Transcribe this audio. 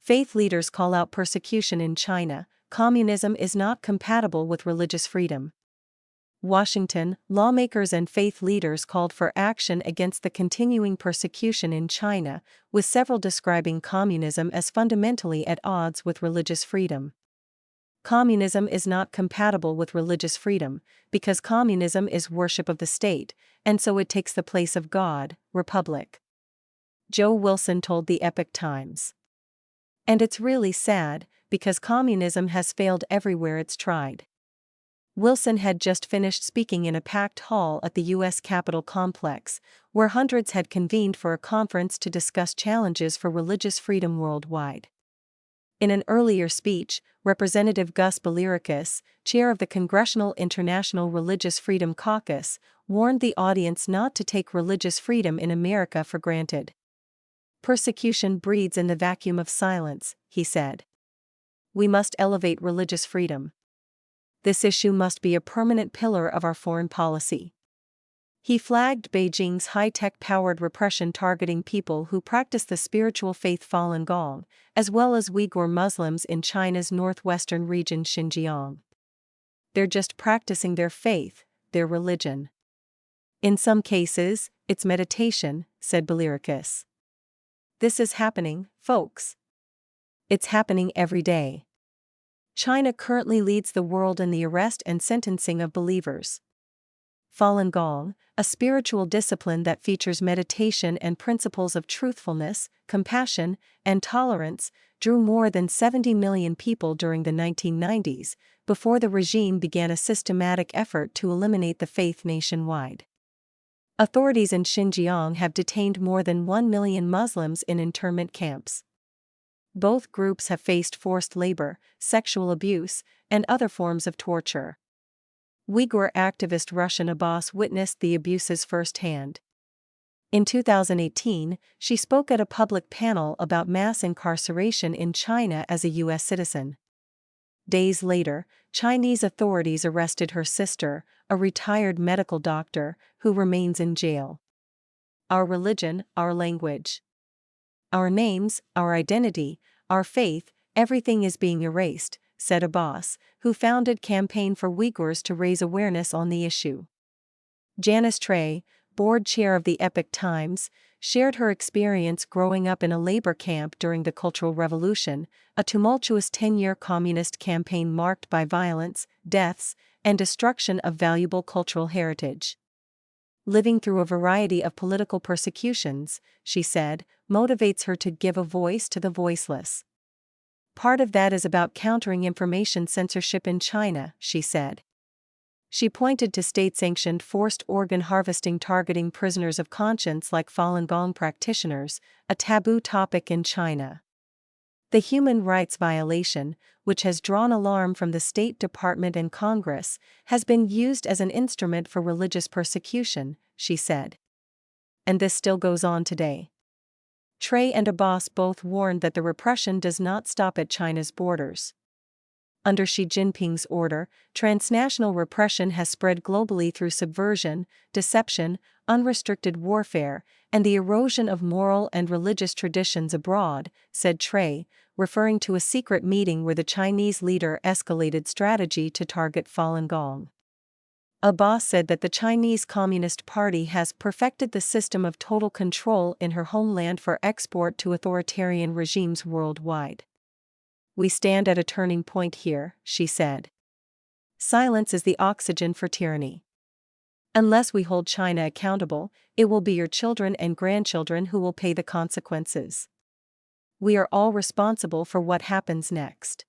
Faith leaders call out persecution in China. Communism is not compatible with religious freedom. Washington, lawmakers and faith leaders called for action against the continuing persecution in China, with several describing communism as fundamentally at odds with religious freedom. Communism is not compatible with religious freedom, because communism is worship of the state, and so it takes the place of God, republic. Joe Wilson told the Epoch Times. And it's really sad, because communism has failed everywhere it's tried. Wilson had just finished speaking in a packed hall at the U.S. Capitol complex, where hundreds had convened for a conference to discuss challenges for religious freedom worldwide. In an earlier speech, Representative Gus Beliricus, chair of the Congressional International Religious Freedom Caucus, warned the audience not to take religious freedom in America for granted. Persecution breeds in the vacuum of silence, he said. We must elevate religious freedom. This issue must be a permanent pillar of our foreign policy. He flagged Beijing's high-tech-powered repression targeting people who practice the spiritual faith Falun Gong, as well as Uyghur Muslims in China's northwestern region Xinjiang. They're just practicing their faith, their religion. In some cases, it's meditation, said Beliricus. This is happening, folks. It's happening every day. China currently leads the world in the arrest and sentencing of believers. Falun Gong, a spiritual discipline that features meditation and principles of truthfulness, compassion, and tolerance, drew more than 70 million people during the 1990s, before the regime began a systematic effort to eliminate the faith nationwide. Authorities in Xinjiang have detained more than 1 million Muslims in internment camps. Both groups have faced forced labor, sexual abuse, and other forms of torture. Uyghur activist Rushan Abbas witnessed the abuses firsthand. In 2018, she spoke at a public panel about mass incarceration in China as a U.S. citizen. Days later, Chinese authorities arrested her sister, a retired medical doctor, who remains in jail. Our religion, our language. Our names, our identity, our faith, everything is being erased, said Abbas, who founded Campaign for Uyghurs to raise awareness on the issue. Janice Trey, board chair of the Epoch Times, shared her experience growing up in a labor camp during the Cultural Revolution, a tumultuous 10-year communist campaign marked by violence, deaths, and destruction of valuable cultural heritage. Living through a variety of political persecutions, she said, motivates her to give a voice to the voiceless. Part of that is about countering information censorship in China, she said. She pointed to state-sanctioned forced organ harvesting targeting prisoners of conscience like Falun Gong practitioners, a taboo topic in China. The human rights violation, which has drawn alarm from the State Department and Congress, has been used as an instrument for religious persecution, she said. And this still goes on today. Trey and Abbas both warned that the repression does not stop at China's borders. Under Xi Jinping's order, transnational repression has spread globally through subversion, deception, unrestricted warfare, and the erosion of moral and religious traditions abroad, said Trey, referring to a secret meeting where the Chinese leader escalated strategy to target Falun Gong. Abbas said that the Chinese Communist Party has perfected the system of total control in her homeland for export to authoritarian regimes worldwide. We stand at a turning point here, she said. Silence is the oxygen for tyranny. Unless we hold China accountable, it will be your children and grandchildren who will pay the consequences. We are all responsible for what happens next.